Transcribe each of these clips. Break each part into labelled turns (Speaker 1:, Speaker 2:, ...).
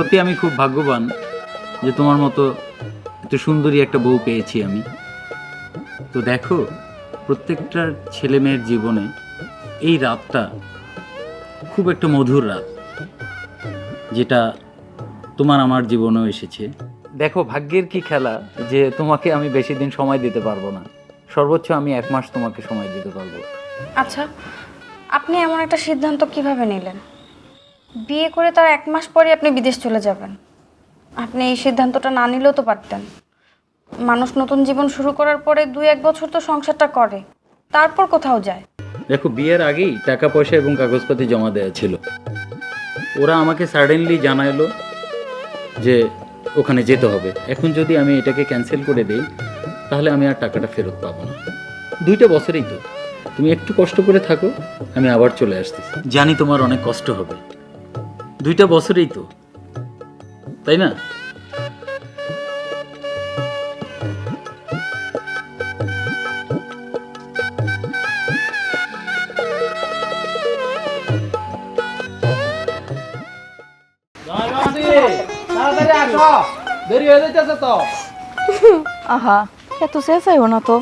Speaker 1: সত্যি আমি খুব ভাগ্যবান যে তোমার মতো এত সুন্দরী একটা বউ পেয়েছি আমি। তো দেখো, প্রত্যেকটা ছেলে মেয়ের জীবনে এই রাতটা খুব একটা মধুর রাত, যেটা তোমার আমার জীবনেও এসেছে। দেখো, ভাগ্যের কি খেলা যে তোমাকে আমি বেশি দিন সময় দিতে পারবো না, সর্বোচ্চ আমি 1 মাস তোমাকে সময় দিতে পারবো।
Speaker 2: আচ্ছা, আপনি এমন একটা সিদ্ধান্ত কিভাবে নিলেন? বিয়ে করে তার 1 মাস পরে আপনি বিদেশ চলে যাবেন। আপনি এই সিদ্ধান্তটা না নিলেও তো পারতেন। মানুষ নতুন জীবন শুরু করার পরে 2-1 বছর তো সংসারটা করে, তারপর কোথাও যায়।
Speaker 1: দেখো, বিয়ের আগেই টাকা পয়সা এবং কাগজপাতি জমা দেওয়া ছিল। ওরা আমাকে সাডেনলি জানাইলো যে ওখানে যেতে হবে। এখন যদি আমি এটাকে ক্যান্সেল করে দেই তাহলে আমি আর টাকাটা ফেরত পাবো না। 2টা বছরেই তো, তুমি একটু কষ্ট করে থাকো, আমি আবার চলে আসতেছি। জানি তোমার অনেক কষ্ট হবে, 2টা বছরেই তো, তাই না?
Speaker 3: তাড়াতাড়ি আসো, দেরি হয়ে যাইতেছে তো।
Speaker 4: আহা, এত চেঁচাইও না তো,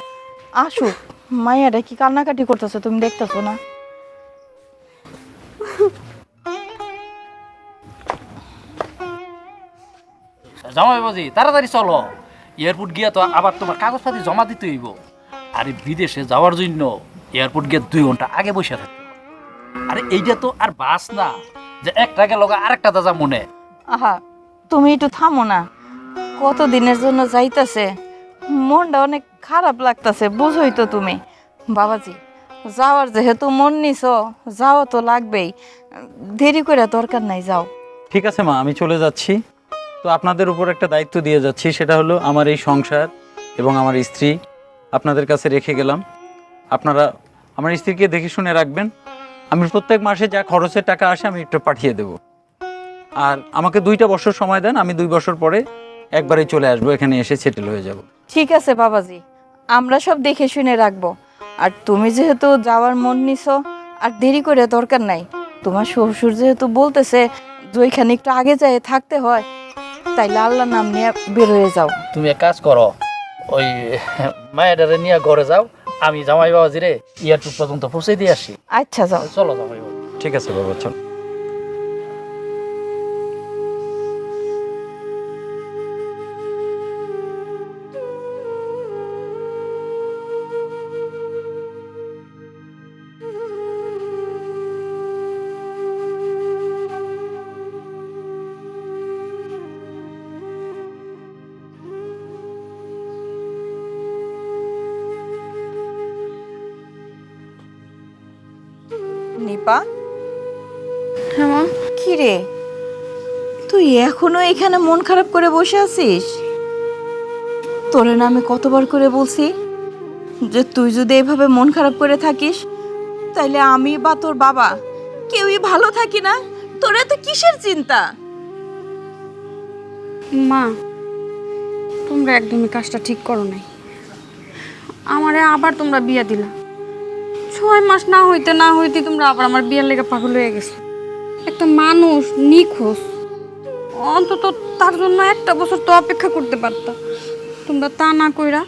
Speaker 4: আসুক। মাইয়াটা কি কান্নাকাটি করতেছে তুমি দেখতেছো না?
Speaker 3: জামাই বাজি তাড়াতাড়ি চলো, এয়ারপোর্ট গিয়া তো আবার তোমার কাগজপাতি জমা দিতে হইব। আরে বিদেশে যাওয়ার জন্য এয়ারপোর্ট গিয়ে 2 ঘন্টা আগে বসে থাকতে হবে। আরে এইটা তো আর বাস না যে একটা গেল আরেকটা দাদা মনে।
Speaker 4: আহা, তুমি একটু থামো না। কত দিনের জন্য যাইতাছে, মনটা অনেক খারাপ লাগতাছে, বুঝোই তো তুমি। বাবাজি, যাওয়ার যেহেতু মন নিছো, যাওয়া তো লাগবেই। দেরি করে দরকার নাই, যাও।
Speaker 1: ঠিক আছে মা, আমি চলে যাচ্ছি। তো আপনাদের উপর একটা দায়িত্ব দিয়ে যাচ্ছি, সেটা হলো আমার এই সংসার এবং আমার স্ত্রী আপনাদের কাছে রেখে গেলাম। আপনারা আমার স্ত্রীকে দেখে শুনে রাখবেন। আমি প্রত্যেক মাসে যা খরচের টাকা আসে আমি একটু পাঠিয়ে দেব। আর আমাকে 2টা বছর সময় দেন, আমি 2 বছর পরে একবারেই চলে আসবো, এখানে এসে সেটেল হয়ে যাব।
Speaker 4: ঠিক আছে বাবাজি, আমরা সব দেখে শুনে রাখবো। আর তুমি যেহেতু যাওয়ার মন নিছো, আর দেরি করে দরকার নাই। তোমার শ্বশুর যেহেতু বলতেছে যে ওইখানে একটু আগে যায় থাকতে হয়, তাইলে আল্লাহর নাম নিয়ে বের হয়ে যাও।
Speaker 3: তুমি এক কাজ করো, ওই মায়েরারে নিয়ে ঘরে যাও, আমি জামাই বাবাজিরে এয়ারপোর্ট পর্যন্ত পৌঁছে দিয়ে আসি।
Speaker 4: আচ্ছা, যাও।
Speaker 3: চলো জামাই বাবু।
Speaker 1: ঠিক আছে বাবা, চল।
Speaker 4: নিপা,
Speaker 2: হ্যাঁ মা।
Speaker 4: কি রে, তুই এখনো এখানে মন খারাপ করে বসে আছিস? তোরে না আমি কতবার করে বলছি যে তুই যদি এভাবে মন খারাপ করে থাকিস, তাইলে আমি বা তোর বাবা কেউই ভালো থাকি না। তোরা তো কিসের চিন্তা?
Speaker 2: মা, তোমরা একদমই কাজটা ঠিক করো নাই। আমারে আবার তোমরা বিয়ে দিলা। 6 মাস না হইতে তোমরা আবার আমার বিয়ের লেগে পাগল হয়ে গেছো। একটা মানুষ নিখোঁজ, অন্তত তার জন্য 1টা বছর তো অপেক্ষা করতে পারতা। তোমরা তা না কইরা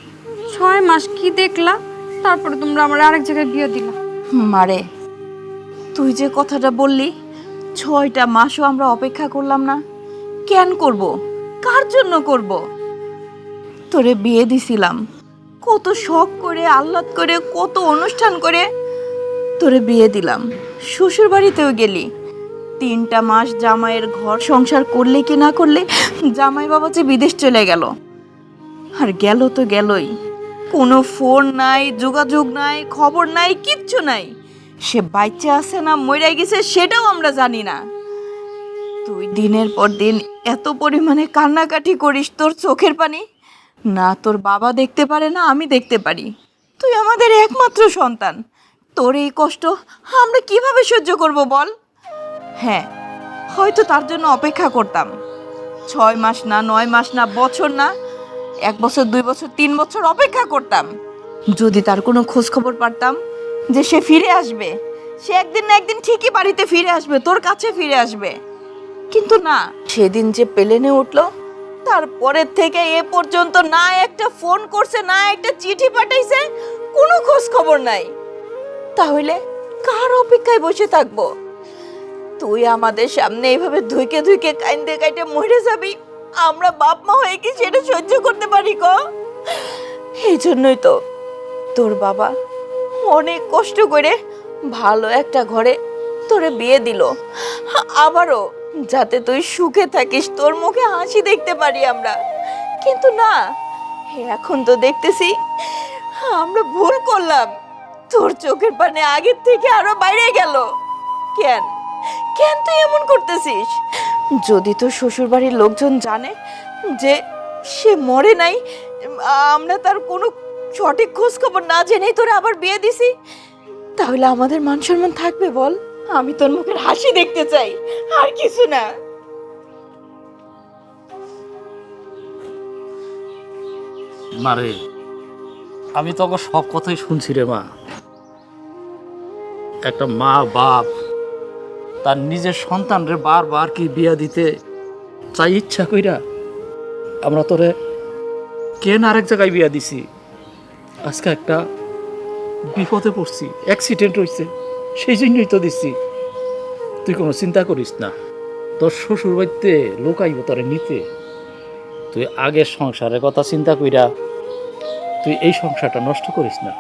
Speaker 2: 6 মাস কি দেখলা, তারপরে তোমরা আমার আরেক জায়গায় বিয়ে দিলা।
Speaker 4: মারে, তুই যে কথাটা বললি, 6টা মাসও আমরা অপেক্ষা করলাম না। কেন করব? কার জন্য করব? তোরে বিয়ে দিছিলাম, কত শখ করে, আহ্লাদ করে, কত অনুষ্ঠান করে তোরে বিয়ে দিলাম। শ্বশুর বাড়িতেও গেলি, 3টা মাস জামাইয়ের ঘর সংসার করলে কি না করলে, জামাই বাবা যে বিদেশ চলে গেল। আর গেল তো গেলই, কোনো ফোন নাই, যোগাযোগ নাই, খবর নাই, কিচ্ছু নাই। সে বাচ্চা আছে না মরে গেছে সেটাও আমরা জানি না। তুই দিনের পর দিন এত পরিমাণে কান্নাকাটি করিস, তোর চোখের পানি না তোর বাবা দেখতে পারে না আমি দেখতে পারি। তুই আমাদের একমাত্র সন্তান, তোর এই কষ্ট আমরা কিভাবে সহ্য করব বল? হ্যাঁ, হয়তো তার জন্য অপেক্ষা করতাম, 6 মাস না, 9 মাস না, বছর না, 1 বছর, 2 বছর, 3 বছর অপেক্ষা করতাম। যদি তার কোনো খোঁজ খবর পারতাম যে সে ফিরে আসবে, সে একদিন না একদিন ঠিকই বাড়িতে ফিরে আসবে, তোর কাছে ফিরে আসবে। কিন্তু না, সেদিন যে প্লেনে উঠলো তারপরের থেকে এ পর্যন্ত না একটা ফোন করছে, না একটা চিঠি পাঠাইছে, কোনো খোঁজ খবর নাই। তাহলে কার অপেক্ষায় বসে থাকবো? তুই আমাদের সামনে এইভাবে ধুইকে ধুইকে কাইন্দে কাইতে মরে যাবি, আমরা বাপ মা হয়ে কি সেটা সহ্য করতে পারি ক? এই জন্যই তো তোর বাবা অনেক কষ্ট করে ভালো একটা ঘরে তোরে বিয়ে দিল, আবারও যাতে তুই সুখে থাকিস, তোর মুখে হাসি দেখতে পারি আমরা। কিন্তু না, এখন তো দেখতেছি আমরা ভুল করলাম, তোর চোখের পানে আগের থেকে আরো বাইরে গেল। কেন কেন তুই এমন করতেছিস? যদি তোর শ্বশুর বাড়ির লোকজন জানে যে সে মরে নাই, আমরা তার কোনো সঠিক খোঁজ খবর না জেনেই তোরা আবার বিয়ে দিছি, তাহলে আমাদের মান সম্মান থাকবে বল? আমি তোর মুখের হাসি দেখতে চাই, আর কিছু না।
Speaker 3: মারে, আমি তোকে সব কথাই শুনছি রে মা। একটা মা বাপ তার নিজের সন্তানরে বারবার কি বিয়া দিতে চাই ইচ্ছা কইরা? আমরা তোরে কেন আরেক জায়গায় বিয়া দিছি? আজকে একটা বিপদে পড়ছি, অ্যাক্সিডেন্ট হয়েছে, সেই জন্যই তো দিচ্ছি। তুই কোনো চিন্তা করিস না, তোর শ্বশুর বাড়িতে লোক আইব তোরে নিতে। তুই আগের সংসারের কথা চিন্তা কইরা তুই এই সংসারটা নষ্ট করিস না,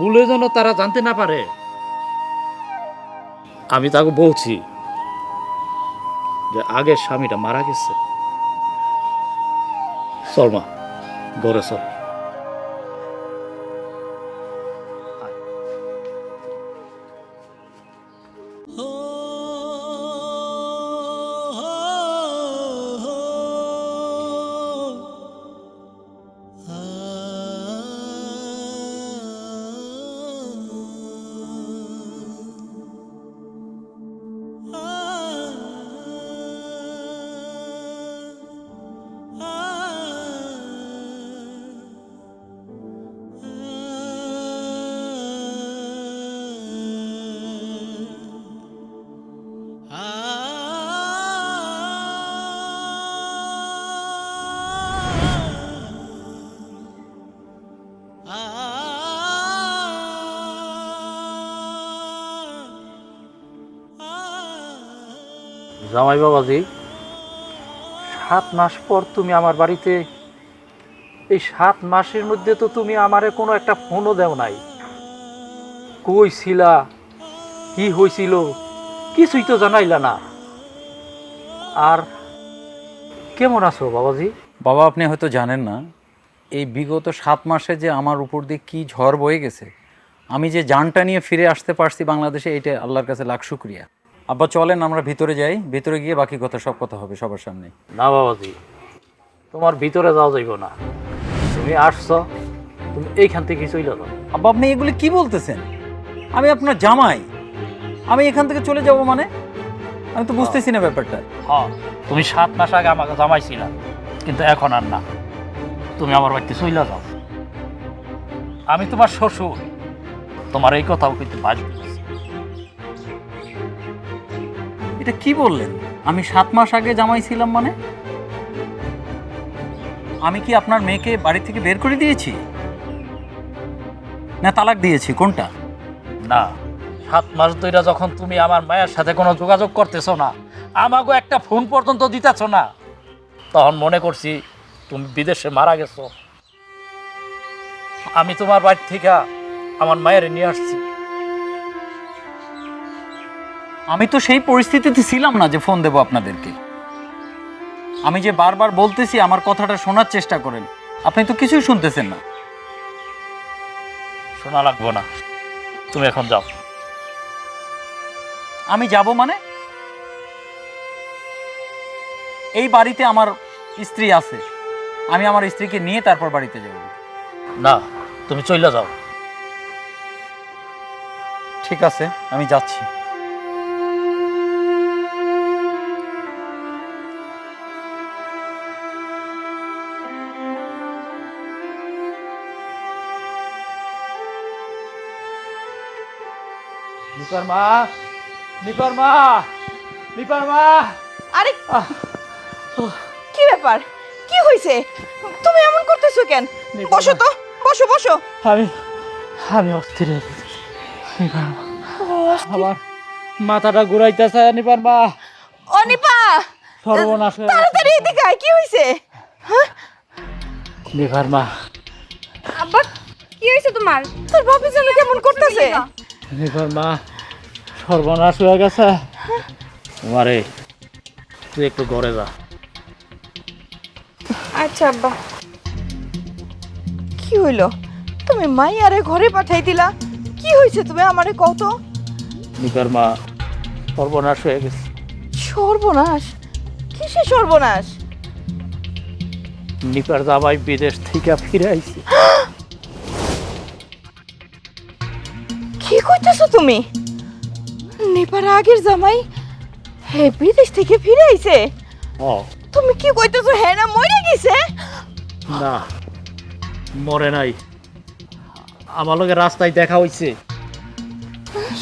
Speaker 3: বলে যেন তারা জানতে না পারে। আমি তাকে বলছি যে আগের স্বামীটা মারা গেছে। চল মা, ঘরে চল। জামাই বাবাজি, 7 মাস পর তুমি আমার বাড়িতে। এই 7 মাসের মধ্যে তো তুমি আমারে কোনো একটা ফোনও দেও নাই। কই ছিলা, কি হয়েছিল, কিছুই তো জানাইলা না। আর কেমন আছো বাবাজি?
Speaker 1: বাবা, আপনি হয়তো জানেন না, এই বিগত 7 মাসে যে আমার উপর দিয়ে কী ঝড় বয়ে গেছে। আমি যে জানটা নিয়ে ফিরে আসতে পারছি বাংলাদেশে, এটা আল্লাহর কাছে লাখ শুকরিয়া। আব্বা চলেন আমরা ভিতরে যাই, ভিতরে গিয়ে বাকি কথা সব কথা হবে সবার সামনে।
Speaker 3: না বাবাজি, তোমার ভিতরে যাওয়া যাইব না। তুমি আসছো, তুমি এইখান থেকে চলে যাও।
Speaker 1: আব্বা, আপনি এগুলি কি বলতেছেন? আমি আপনার জামাই, আমি এখান থেকে চলে যাব মানে? আমি তো বুঝতেছি না ব্যাপারটা।
Speaker 3: হ্যাঁ, তুমি 7 মাস আগে আমাকে জামাইছিলা, কিন্তু এখন আর না। তুমি আমার বাড়িতে চলে যাও। আমি তোমার শ্বশুর, তোমার এই কথাও কিন্তু বাজবে।
Speaker 1: এটা কি বললেন? আমি 7 মাস আগে জামাই ছিলাম মানে? আমি কি আপনার মেয়েকে বাড়ি থেকে বের করে দিয়েছি, না তালাক দিয়েছি, কোনটা?
Speaker 3: না, 7 মাস ধরে যখন তুমি আমার মায়ের সাথে কোনো যোগাযোগ করতেছো না, আমাকে একটা ফোন পর্যন্ত দিতেছ না, তখন মনে করছি তুমি বিদেশে মারা গেছো। আমি তোমার বাড়ি থেকে আমার মায়ের নিয়ে আসছি।
Speaker 1: আমি তো সেই পরিস্থিতিতে ছিলাম না যে ফোন দেব আপনাদেরকে। আমি যে বারবার বলতেছি আমার কথাটা শোনার চেষ্টা করেন, আপনি তো কিছুই শুনতেছেন না।
Speaker 3: শোনা লাগবো না, তুমি এখন যাও।
Speaker 1: আমি যাব মানে? এই বাড়িতে আমার স্ত্রী আছে, আমি আমার স্ত্রীকে নিয়ে তারপর বাড়িতে যাব।
Speaker 3: না, তুমি চলে যাও।
Speaker 1: ঠিক আছে, আমি যাচ্ছি।
Speaker 3: নিপার মা, নিপার মা, নিপার মা
Speaker 4: আরে কি ব্যাপার, কি হয়েছে? তুমি এমন করতেছো কেন? বসো তো, বসো বসো।
Speaker 3: আমি আমি অস্থির হয়ে গেছি। নিপার মা, আমার মাথাটা ঘুরাইতেছে নিপার মা।
Speaker 4: অনিপা,
Speaker 3: সর্বনাশ হয়ে গেছে।
Speaker 4: তাড়াতাড়ি এদিকে আয়, কি হয়েছে? হ্যাঁ,
Speaker 3: নিপার মা,
Speaker 2: আব্বা কি হয়েছে তোমার?
Speaker 4: তোর বাপি যেন কেমন করতেছে।
Speaker 3: নিপার মা, সর্বনাশ হয়ে গেছে। মারে তুই একটু ঘরে যা।
Speaker 2: আচ্ছা আব্বা।
Speaker 4: কি হইলো? তুমি মাইয়ারে ঘরে পাঠাই দিলা, কি হয়েছে তুমি আমারে কত?
Speaker 3: নিপার মা, সর্বনাশ হয়ে গেছে।
Speaker 4: সর্বনাশ? কিসে সর্বনাশ?
Speaker 3: নিপার জামাই বিদেশ থেকে ফিরে আইছে।
Speaker 4: কি কইতেছো তুমি? নেপার আগের জামাই হে বিদেশ থেকে ফিরে আইছে?
Speaker 3: ও
Speaker 4: তুমি কি কইতেছো, হ্যাঁ না মরে গেছে?
Speaker 3: না, মরে নাই। আমার লগে রাস্তায় দেখা হইছে,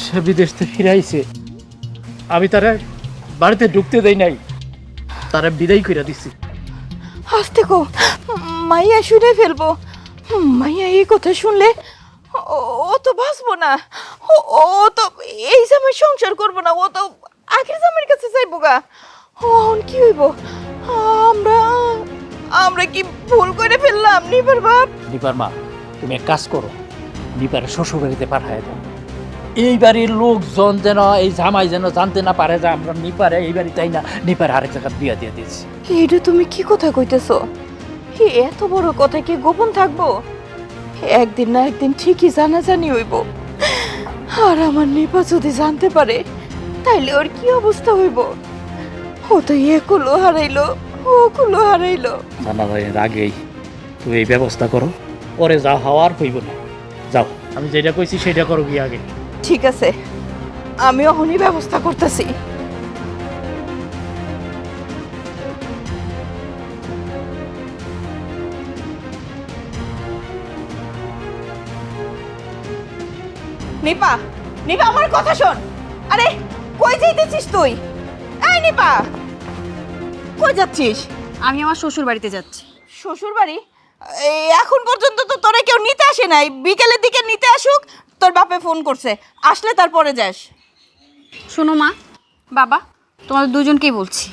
Speaker 3: সে বিদেশ থেকে ফিরে আইছে। আমি তারে বাড়িতে ঢুকতে দেই নাই, তারে বিদায় করে দিছি।
Speaker 4: আস্তে কো, মাইয়া শুনে ফেলবো। মাইয়া এই কথা শুনলে ও তো বাঁচবো না। ও তো এই জামাই সংসার করবো না, ও তো আগের জামাইয়ের কাছে যাইবো গা। এখন কি হইব? আমরা আমরা কি ভুল করে ফেললাম নিবার বাপ?
Speaker 3: নিপার মা, তুমি এক কাজ করো, নিপারে শ্বশুর বাড়িতে পাঠায় দাও। এই বাড়ির লোকজন যেন, এই জামাই যেন জানতে না পারে যে আমরা নিপারে এই বাড়ি তাই না, নিপারে আরেক জায়গা বিয়া দিয়ে দিয়েছি।
Speaker 4: এটা তুমি কি কথা কইতেছো? এত বড় কথা কি গোপন থাকবো? একদিন না একদিন ঠিকই জানাজানি হইব। আর আমার নিপা যদি জানতে পারে, তাইলে ওর কি অবস্থা হইব? ও তো একুলো হারাইলো, ও কুলো হারাইলো।
Speaker 3: জানা যায় আগেই তুমি এই ব্যবস্থা করো, পরে যা হওয়ার হইব না। যাও, আমি যেটা কইছি সেটা করো গিয়ে আগে।
Speaker 4: ঠিক আছে, আমি এখনই ব্যবস্থা করতেছি। নিপা, নিপা আমার কথা শোন। আরে কই যাইতেছিস তুই? এই নিপা, কই যাচ্ছিস?
Speaker 2: আমি আমার শ্বশুর বাড়িতে যাচ্ছি।
Speaker 4: শ্বশুর বাড়ি? এখন পর্যন্ত তো তোরা কেউ নিতে আসে নাই। বিকেলের দিকে নিতে আসুক, তোর বাপে ফোন করছে, আসলে তারপরে যাস।
Speaker 2: শোনো মা, বাবা, তোমাদের দুজনকেই বলছি,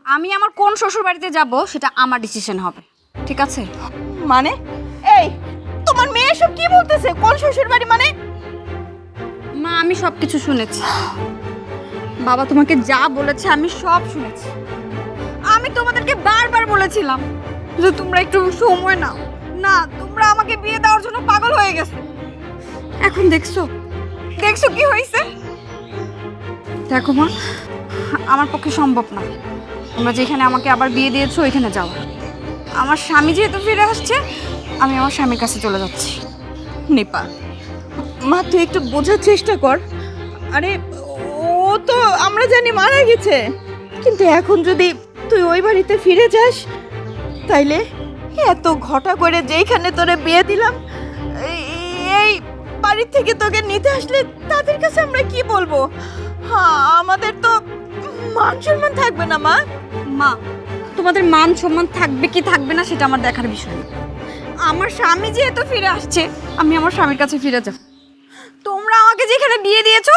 Speaker 2: আমি আমার কোন শ্বশুর বাড়িতে যাব সেটা আমার ডিসিশন হবে, ঠিক আছে?
Speaker 4: মানে এই তোমার মেয়ে সব কি বলতেছে? কোন শ্বশুর বাড়ি মানে?
Speaker 2: মা, আমি সব কিছু শুনেছি। বাবা তোমাকে যা বলেছে আমি সব শুনেছি। আমি তোমাদেরকে বারবার বলেছিলাম যে তোমরা একটু সময় নাও না, তোমরা আমাকে বিয়ে দেওয়ার জন্য পাগল হয়ে গেছো। এখন দেখছো, দেখছো কি হয়েছে? দেখো মা, আমার পক্ষে সম্ভব না তোমরা যেখানে আমাকে আবার বিয়ে দিয়েছো ওইখানে যাও। আমার স্বামী যেহেতু ফিরে আসছে, আমি আমার স্বামীর কাছে চলে যাচ্ছি।
Speaker 4: নিপা, মা তুই একটু বোঝার চেষ্টা কর। আরে ও তো আমরা জানি মারা গেছে, কিন্তু এখন যদি তুই ওই বাড়িতে ফিরে যাস, তাইলে এত ঘটা করে যেইখানে তোরে বিয়ে দিলাম, এই বাড়ি থেকে তোকে নিতে আসলে তাদের কাছে আমরা কি বলবো? হ্যাঁ, আমাদের তো মান সম্মান থাকবে না মা।
Speaker 2: মা, তোমাদের মান সম্মান থাকবে কি থাকবে না সেটা আমার দেখার বিষয় না। আমার স্বামী যেহেতু ফিরে আসছে, আমি আমার স্বামীর কাছে ফিরে যাব। তোমরা আমাকে যেখানে বিয়ে দিয়েছো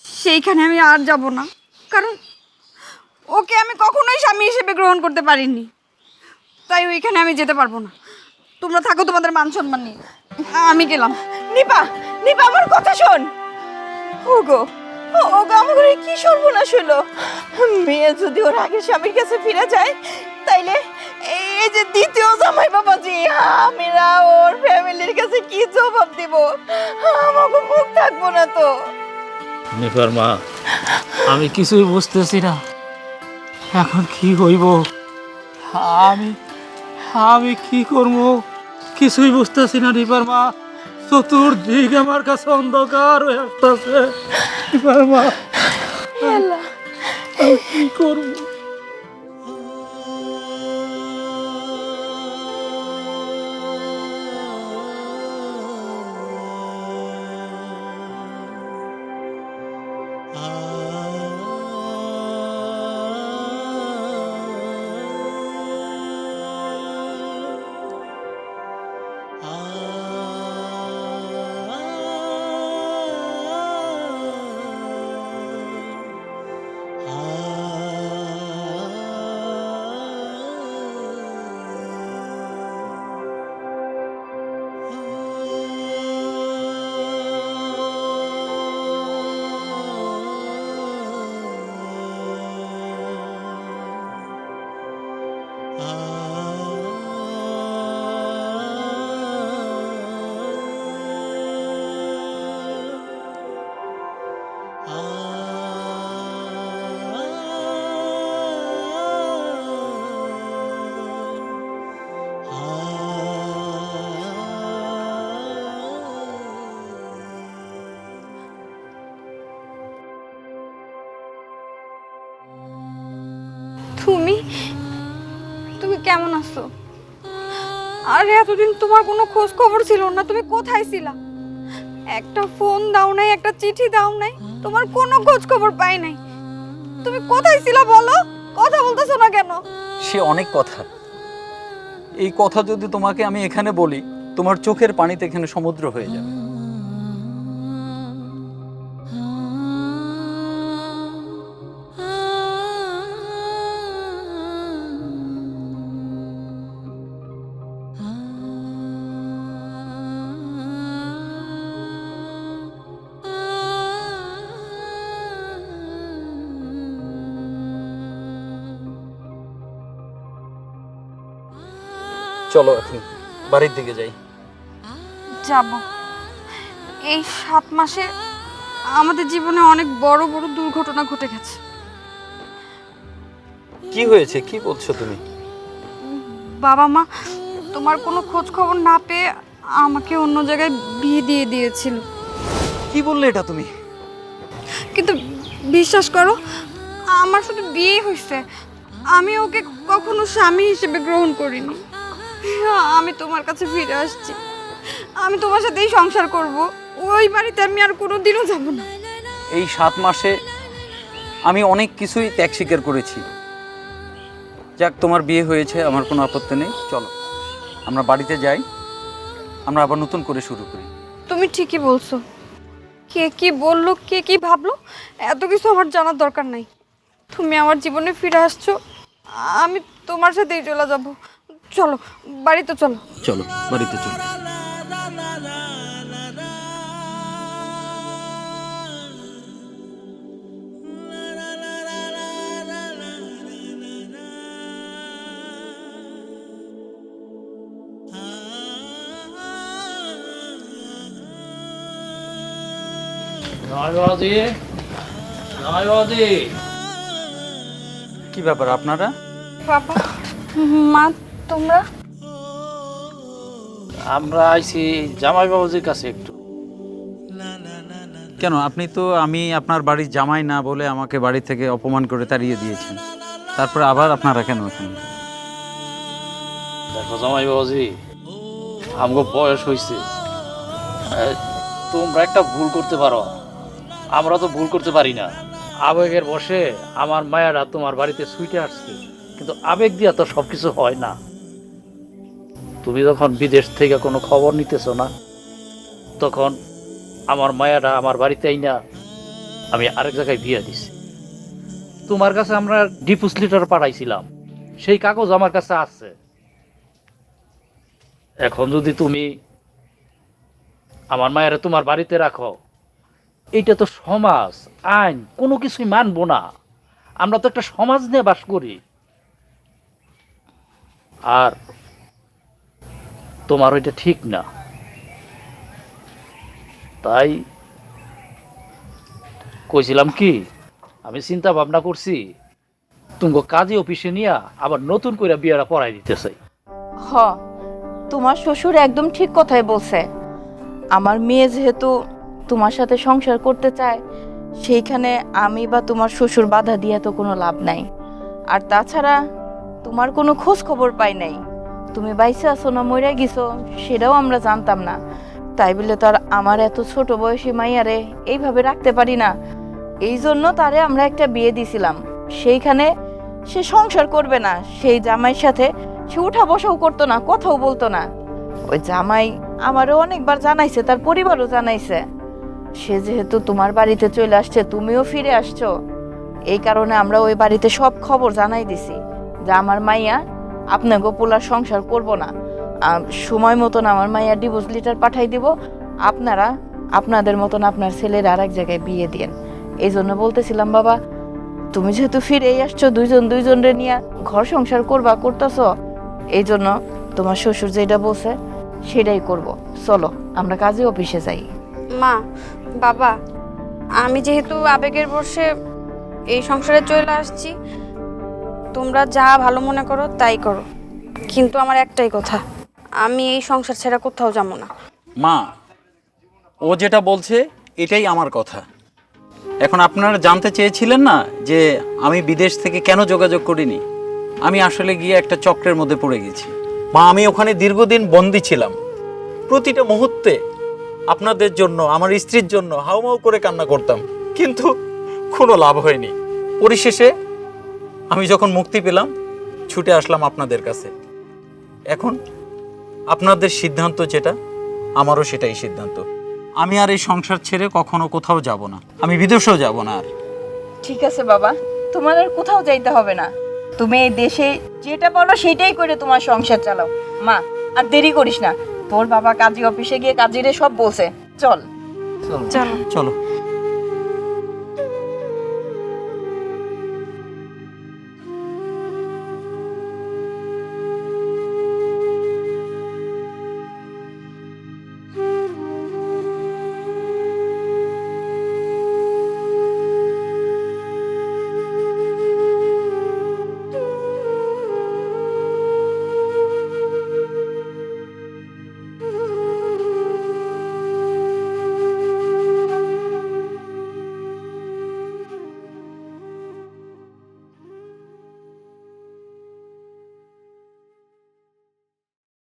Speaker 2: সেইখানে আমি আর যাব না, কারণ ওকে আমি কখনোই স্বামী হিসেবে গ্রহণ করতে পারিনি, তাই ওইখানে আমি যেতে পারবো না। তোমরা থাকো তোমাদের মান সম্মান নিয়ে, আমি গেলাম।
Speaker 4: নিপা, নিপা আমার কথা শোন। ওগো, ওগো আমার কি সর্বনাশ হলো? মেয়ে যদি ওর আগের স্বামীর কাছে ফিরে যায়, তাইলে এই যে দ্বিতীয় জামাই বাবাজি, আমিরা ওর ফ্যামিলির কাছে কি জবাব দিব? আমাকে মুখ থাকবো না তো।
Speaker 3: নিপার মা, আমি কিছুই বুঝতেছি না এখন কি হইব। আমি আমি কি করব কিছুই বুঝতেছি না নিপার মা। চতুর্দিক আমার কাছে অন্ধকার হয়ে আসতেছে নিপার মা, আমি কি করব?
Speaker 2: তুমি কেমন আছো? আরে এতদিন তোমার কোনো খোঁজ খবর ছিল না, তুমি কোথায় ছিলা? একটা ফোন দাও নাই, একটা চিঠি দাও নাই, তোমার কোনো খোঁজ খবর পাই নাই। তুমি কোথায় ছিলা বলো? কথা বলতেছো না কেন?
Speaker 1: সে অনেক কথা, এই কথা যদি তোমাকে আমি এখানে বলি, তোমার চোখের পানিতে এখানে সমুদ্র হয়ে যাবে। চলো এখন বাড়ির দিকে যাই।
Speaker 2: যাব। এই 7 মাসে আমাদের জীবনে অনেক বড় বড় দুর্ঘটনা ঘটে গেছে।
Speaker 1: কি হয়েছে, কি বলছো তুমি?
Speaker 2: বাবা মা তোমার কোনো খোঁজ খবর না পেয়ে আমাকে অন্য জায়গায় বিয়ে দিয়ে দিয়েছিল।
Speaker 1: কি বললে এটা তুমি?
Speaker 2: কিন্তু বিশ্বাস করো, আমার শুধু বিয়ে হয়েছে, আমি ওকে কখনো স্বামী হিসেবে গ্রহণ করিনি। আমি তোমার কাছে ফিরে আসছি, আমি তোমার সাথেই সংসার করব, ওই বাড়িতে আমি আর কোনোদিনও যাব না।
Speaker 1: এই 7 মাসে আমি অনেক কিছুই ত্যাগ স্বীকার করেছি। যাক, তোমার বিয়ে হয়েছে, আমার কোনো আপত্তি নেই। চলো আমরা বাড়িতে যাই, আমরা আবার নতুন করে শুরু করি।
Speaker 2: তুমি ঠিকই বলছো, কে কি বললো, কে কি ভাবলো, এত কিছু আমার জানার দরকার নাই। তুমি আমার জীবনে ফিরে আসছো, আমি তোমার সাথেই চলে যাব। চলো বাড়িতে চলো।
Speaker 1: চলো বাড়িতে চলো। কি ব্যাপার আপনারা?
Speaker 2: বাবা মা তোমরা?
Speaker 3: আমরা আইছি জামাই বাবুজির কাছে একটু।
Speaker 1: কেন, আপনি তো আমি আপনার বাড়ির জামাই না বলে আমাকে বাড়ি থেকে অপমান করে তাড়িয়ে দিয়েছেন, তারপরে আবার আপনারা কেন এখানে?
Speaker 3: দেখো জামাই বাবুজি, আমগো বয়স হয়েছে, তোমরা একটা ভুল করতে পারো, আমরা তো ভুল করতে পারি না। আবেগের বসে আমার মায়েরা তোমার বাড়িতে ছুটে আসছে, কিন্তু আবেগ দিয়া তো সবকিছু হয় না। তুমি যখন বিদেশ থেকে কোনো খবর নিতেছো না, তখন আমার মায়েরা আমার বাড়িতে আইনা আমি আরেক জায়গায় বিয়ে দিছি। তোমার কাছে আমরা ডিভোর্স লেটার পাঠাইছিলাম, সেই কাগজ আমার কাছে আছে। এখন যদি তুমি আমার মায়েরা তোমার বাড়িতে রাখো, এইটা তো সমাজ, আইন কোনো কিছুই মানবো না। আমরা তো একটা সমাজ নিয়ে বাস করি। আর তোমার ওইটা ঠিক না, তাই কইছিলাম কি, আমি চিন্তা ভাবনা করছি তুমি কাজী অফিসে নিয়ে আবার নতুন করে বিয়েটা পড়াই দিতে চাই।
Speaker 4: হ, তোমার শ্বশুর একদম ঠিক কথাই বলছে। আমার মেয়ে যেহেতু তোমার সাথে সংসার করতে চায়, সেইখানে আমি বা তোমার শ্বশুর বাধা দিয়ে তো কোনো লাভ নাই। আর তাছাড়া তোমার কোনো খোঁজ খবর পাই নাই, তুমি বাইসে আছো না মরে গেছো সেটাও আমরা জানতাম না। তাই বলে তো আর আমার এত ছোট বয়সী মাইয়ারে এইভাবে রাখতে পারি না। এই জন্য তারে আমরা একটা বিয়ে দিছিলাম, সেইখানে সে সংসার করবে না, সেই জামাইয়ের সাথে সে উঠা বসাও করতো না, কথাও বলতো না। ওই জামাই আমারও অনেকবার জানাইছে, তার পরিবারও জানাইছে। সে যেহেতু তোমার বাড়িতে চলে আসছে, তুমিও ফিরে আসছো, এই কারণে আমরা ওই বাড়িতে সব খবর জানাই দিছি যে আমার মাইয়া আপনাকে পোলার সংসার করব না, সময় মতন আমার মাইয়া ডিভোর্স লেটার পাঠাই দিব, আপনারা আপনাদের মতন আপনার ছেলের আর এক জায়গায় বিয়ে দিয়েন। এই জন্য বলতেছিলাম বাবা, তুমি যেহেতু ফিরেই আসছো, দুইজনরে নিয়ে ঘর সংসার করতেছ, এই জন্য তোমার শ্বশুর যেটা বলছে সেটাই করব। চলো আমরা কাজে অফিসে যাই।
Speaker 2: মা বাবা, আমি যেহেতু আবেগের বশে এই সংসারে চলে আসছি, তোমরা যা ভালো মনে করো তাই করো, কিন্তু আমার একটাই কথা, আমি এই সংসার ছেড়ে কোথাও যাব না।
Speaker 1: মা, ও যেটা বলছে এটাই আমার কথা। এখন আপনারা জানতে চেয়েছিলেন না যে আমি বিদেশ থেকে কেন যোগাযোগ করিনি? আমি আসলে গিয়ে একটা চক্রের মধ্যে পড়ে গেছি। মা, আমি ওখানে দীর্ঘদিন বন্দি ছিলাম। প্রতিটা মুহূর্তে আপনাদের জন্য, আমার স্ত্রীর জন্য হাউমাউ করে কান্না করতাম, কিন্তু কোনো লাভ হয়নি। পরিশেষে আমি যখন মুক্তি পেলাম, ছুটে আসলাম আপনাদের কাছে। এখন আপনাদের সিদ্ধান্ত যেটা, আমারও সেটাই সিদ্ধান্ত। আমি আর এই সংসার ছেড়ে কখনো কোথাও যাব না, আমি বিদেশেও যাব না আর।
Speaker 4: ঠিক আছে বাবা, তোমার আর কোথাও যাইতে হবে না। তুমি এই দেশে যেটা পারো সেটাই করে তোমার সংসার চালাও। মা, আর দেরি করিস না, তোর বাবা কাজী অফিসে গিয়ে কাজীরে সব বলছে। চল।
Speaker 2: চলো।
Speaker 1: চলো।